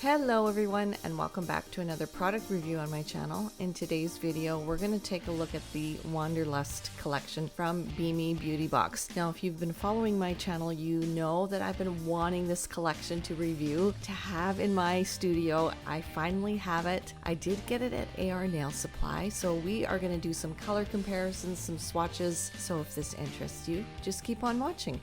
Hello everyone, and welcome back to another product review on my channel. In today's video, we're going to take a look at the Wanderlust Collection from Bemi Beauty Box. Now, if you've been following my channel, you know that I've been wanting this collection to review, to have in my studio. I finally have it. I did get it at AR Nail Supply, so we are going to do some color comparisons, some swatches. So if this interests you, just keep on watching.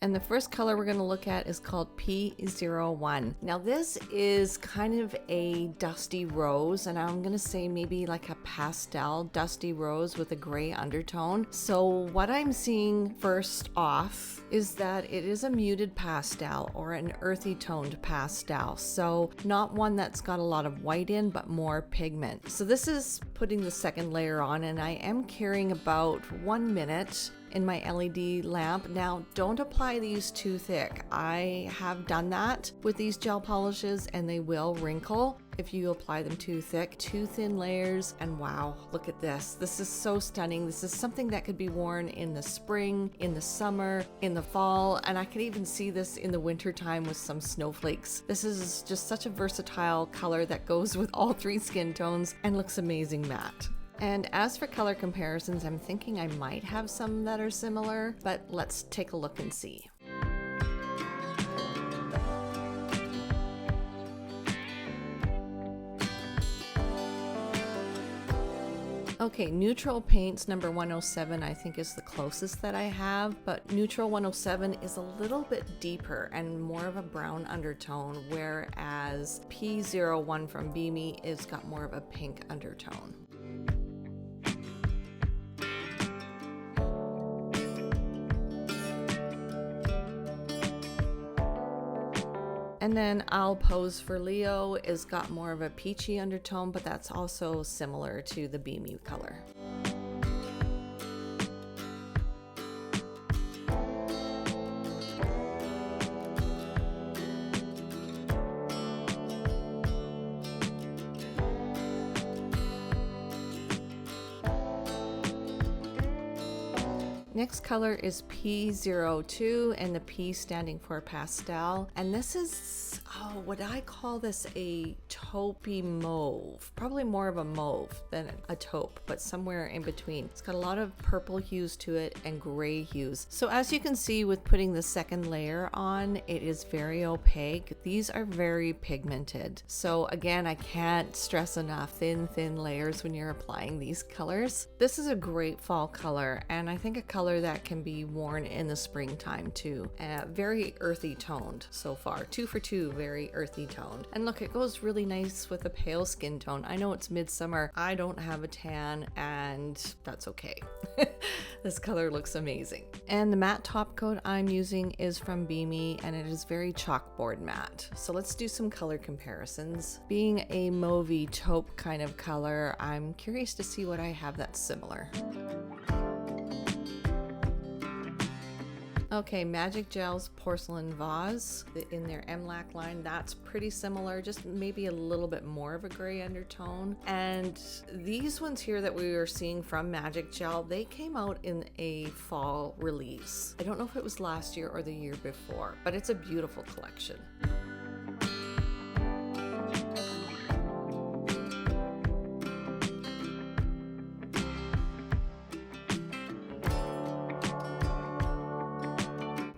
And the first color we're going to look at is called P01. Now this is kind of a dusty rose, and I'm going to say maybe like a pastel dusty rose with a gray undertone. So what I'm seeing first off is that it is a muted pastel or an earthy toned pastel. So not one that's got a lot of white in, but more pigment. So this is putting the second layer on, and I am carrying about 1 minute in my LED lamp. Now, don't apply these too thick. I have done that with these gel polishes and they will wrinkle if you apply them too thick. 2 thin layers, and wow, look at this. This is so stunning. This is something that could be worn in the spring, in the summer, in the fall, and I could even see this in the winter time with some snowflakes. This is just such a versatile color that goes with all 3 skin tones and looks amazing matte. And as for color comparisons, I'm thinking I might have some that are similar, but let's take a look and see. Okay, Neutral Paints number 107 I think is the closest that I have, but Neutral 107 is a little bit deeper and more of a brown undertone, whereas P01 from Bemi is got more of a pink undertone. And then I'll Pose for Leo is got more of a peachy undertone, but that's also similar to the Bemi color. Next color is P02, and the P standing for pastel. And this is, would I call this a taupey mauve? Probably more of a mauve than a taupe, but somewhere in between. It's got a lot of purple hues to it and gray hues. So as you can see with putting the second layer on, it is very opaque. These are very pigmented. So again, I can't stress enough, thin layers when you're applying these colors. This is a great fall color, and I think a color that can be worn in the springtime too. Very earthy toned so far. 2 for 2, very earthy toned. And look, it goes really nice with a pale skin tone. I know it's midsummer. I don't have a tan, and that's okay. This color looks amazing. And the matte top coat I'm using is from Bemi, and it is very chalkboard matte. So let's do some color comparisons. Being a mauvey taupe kind of color, I'm curious to see what I have that's similar. Okay, Magic Gel's Porcelain Vase in their MLAC line, that's pretty similar, just maybe a little bit more of a gray undertone. And these ones here that we were seeing from Magic Gel, they came out in a fall release. I don't know if it was last year or the year before, but it's a beautiful collection.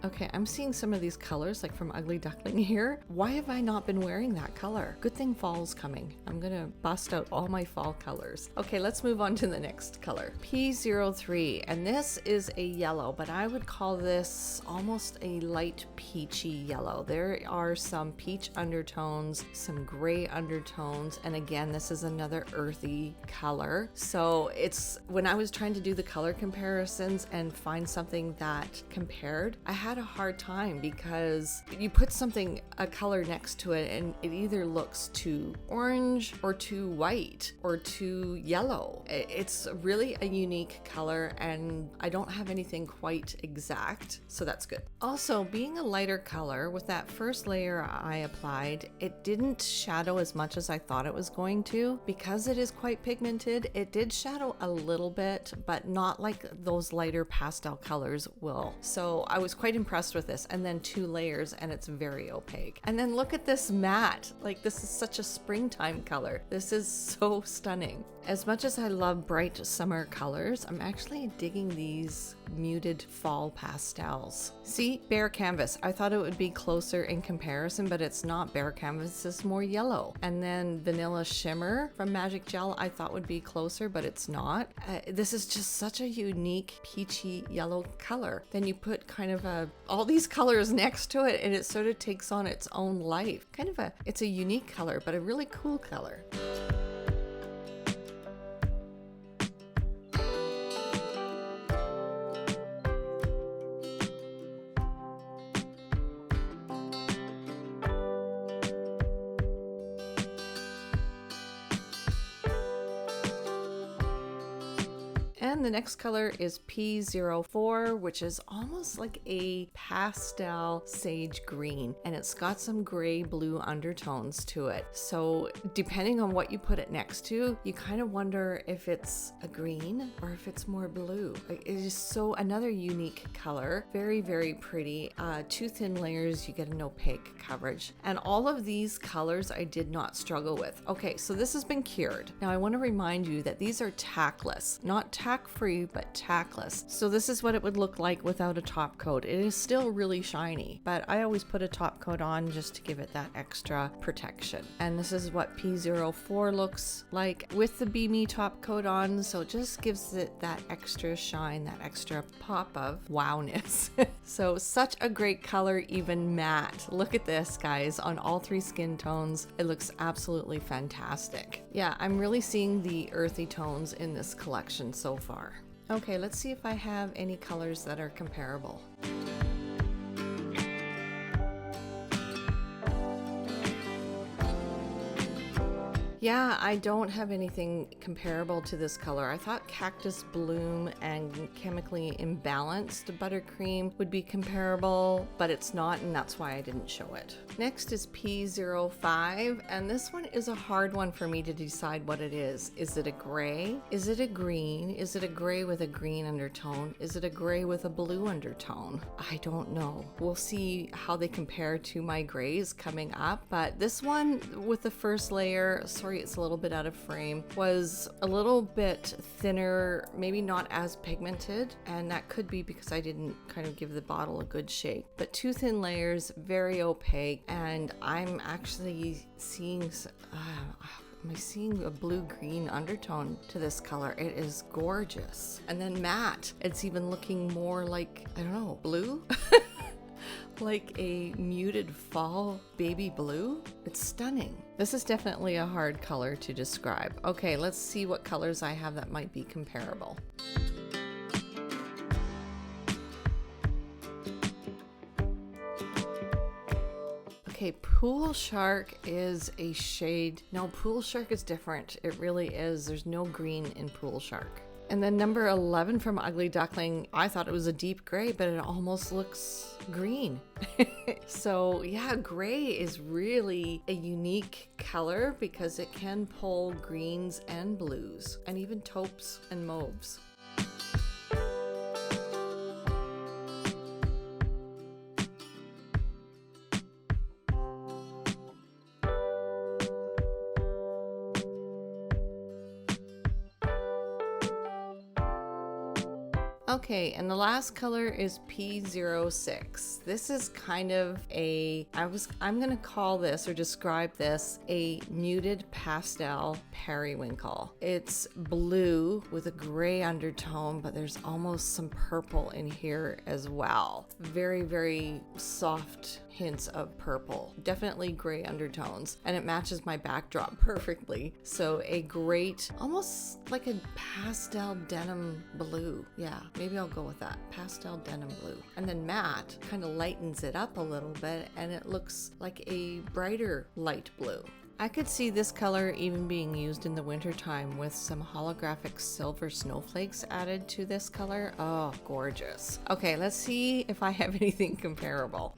Okay, I'm seeing some of these colors like from Ugly Duckling here. Why have I not been wearing that color? Good thing fall's coming. I'm gonna bust out all my fall colors. Okay, let's move on to the next color. P03, and this is a yellow, but I would call this almost a light peachy yellow. There are some peach undertones, some gray undertones, and again, this is another earthy color. So it's, when I was trying to do the color comparisons and find something that compared, I had had a hard time because you put something, a color next to it, and it either looks too orange or too white or too yellow. It's really a unique color, and I don't have anything quite exact, so that's good. Also, being a lighter color, with that first layer I applied, it didn't shadow as much as I thought it was going to. Because it is quite pigmented, it did shadow a little bit, but not like those lighter pastel colors will. So I was quite impressed with this. And then 2 layers and it's very opaque. And then look at this matte. Like, this is such a springtime color. This is so stunning. As much as I love bright summer colors, I'm actually digging these muted fall pastels. See, bare canvas. I thought it would be closer in comparison, but it's not. Bare canvas is more yellow. And then vanilla shimmer from Magic Gel I thought would be closer, but it's not. This is just such a unique peachy yellow color. Then you put kind of all these colors next to it, and it sort of takes on its own life. It's a unique color, but a really cool color. And the next color is P04, which is almost like a pastel sage green, and it's got some gray blue undertones to it. So depending on what you put it next to, you kind of wonder if it's a green or if it's more blue. It is so another unique color. Very, very pretty. 2 thin layers, you get an opaque coverage. And all of these colors I did not struggle with. Okay, so this has been cured. Now I want to remind you that these are tackless, not tack-free, but tackless. So this is what it would look like without a top coat. It is still really shiny, but I always put a top coat on just to give it that extra protection. And this is what P04 looks like with the Bemi top coat on, so it just gives it that extra shine, that extra pop of wowness. So such a great color, even matte. Look at this, guys, on all 3 skin tones. It looks absolutely fantastic. Yeah, I'm really seeing the earthy tones in this collection so far. Okay, let's see if I have any colors that are comparable. Yeah, I don't have anything comparable to this color. I thought Cactus Bloom and Chemically Imbalanced Buttercream would be comparable, but it's not, and that's why I didn't show it. Next is P05, and this one is a hard one for me to decide what it is. Is it a gray? Is it a green? Is it a gray with a green undertone? Is it a gray with a blue undertone? I don't know. We'll see how they compare to my grays coming up, but this one with the first layer, sorry, it's a little bit out of frame, was a little bit thinner, maybe not as pigmented, and that could be because I didn't kind of give the bottle a good shake. But 2 thin layers, very opaque, and I'm actually seeing am I seeing a blue-green undertone to this color? It is gorgeous. And then matte, it's even looking more like, I don't know, blue? Like a muted fall baby blue. It's stunning. This is definitely a hard color to describe. Okay, let's see what colors I have that might be comparable. Okay, Pool Shark is a shade. No, Pool Shark is different. It really is. There's no green in Pool Shark. And then number 11 from Ugly Duckling, I thought it was a deep gray, but it almost looks green. So yeah, gray is really a unique color because it can pull greens and blues and even taupes and mauves. Okay, and the last color is P06. This is kind of I'm gonna call this or describe this a muted pastel periwinkle. It's blue with a gray undertone, but there's almost some purple in here as well. Very, very soft hints of purple, definitely gray undertones, and it matches my backdrop perfectly. So a great, almost like a pastel denim blue. Yeah, maybe I'll go with that, pastel denim blue. And then matte kind of lightens it up a little bit and it looks like a brighter light blue. I could see this color even being used in the wintertime with some holographic silver snowflakes added to this color. Oh, gorgeous. Okay, let's see if I have anything comparable.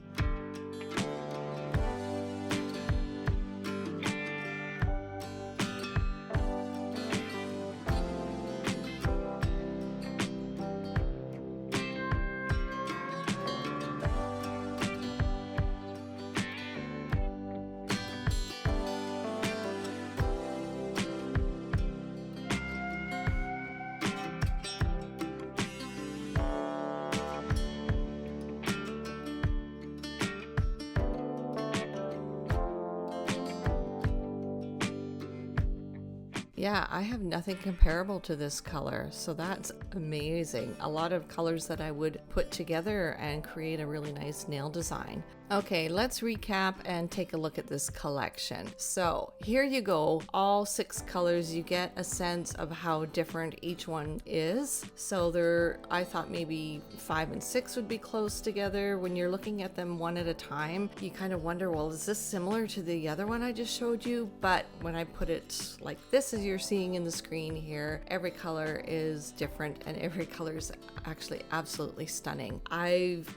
Yeah, I have nothing comparable to this color, so that's amazing. A lot of colors that I would put together and create a really nice nail design. Okay, let's recap and take a look at this collection. So here you go, all 6 colors. You get a sense of how different each one is. So I thought maybe 5 and 6 would be close together. When you're looking at them one at a time, you kind of wonder, well, is this similar to the other one I just showed you? But when I put it like this, as you're seeing in the screen here, every color is different and every color is actually absolutely stunning.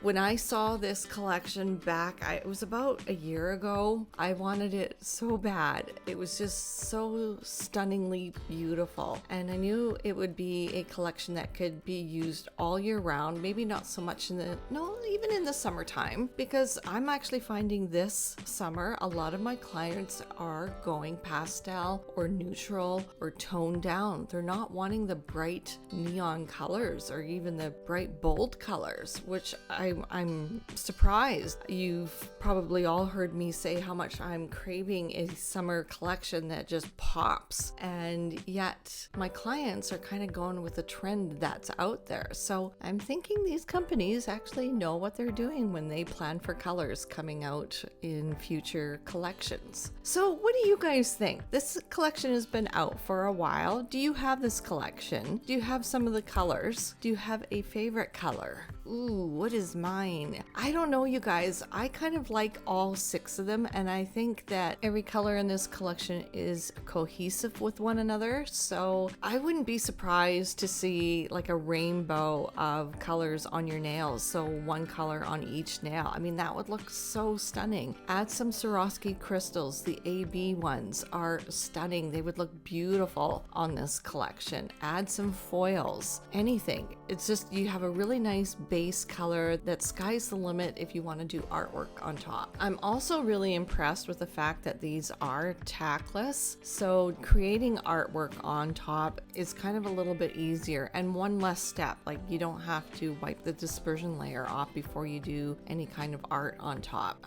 When I saw this collection back, it was about a year ago. I wanted it so bad. It was just so stunningly beautiful. And I knew it would be a collection that could be used all year round. Maybe not so much even in the summertime, because I'm actually finding this summer, a lot of my clients are going pastel or neutral or toned down. They're not wanting the bright neon colors or even the bright bold colors, which I'm surprised. You've probably all heard me say how much I'm craving a summer collection that just pops, and yet my clients are kind of going with the trend that's out there. So I'm thinking these companies actually know what they're doing when they plan for colors coming out in future collections. So what do you guys think? This collection has been out for a while. Do you have this collection? Do you have some of the colors? Do you have a favorite color? Ooh, what is mine? I don't know, you guys. I kind of like all 6 of them, and I think that every color in this collection is cohesive with one another. So I wouldn't be surprised to see like a rainbow of colors on your nails. So one color on each nail. I mean, that would look so stunning. Add some Swarovski crystals. The AB ones are stunning. They would look beautiful on this collection. Add some foils, anything. It's just, you have a really nice base color that sky's the limit if you want to do artwork on top. I'm also really impressed with the fact that these are tackless, so creating artwork on top is kind of a little bit easier and one less step. Like, you don't have to wipe the dispersion layer off before you do any kind of art on top,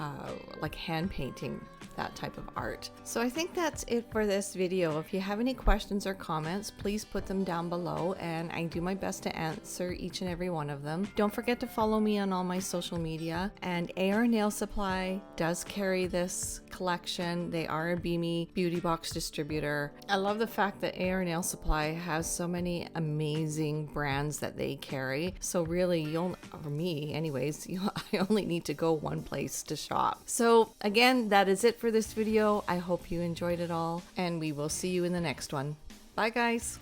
like hand painting, that type of art. So I think that's it for this video. If you have any questions or comments, please put them down below and I do my best to answer each and every one of them. Don't forget to follow me on all my social media, and AR Nail Supply does carry this collection. They are a Bemi Beauty Box distributor. I love the fact that AR Nail Supply has so many amazing brands that they carry. So really, for me anyways, I only need to go one place to shop. So again, that is it for this video. I hope you enjoyed it all, and we will see you in the next one. Bye guys.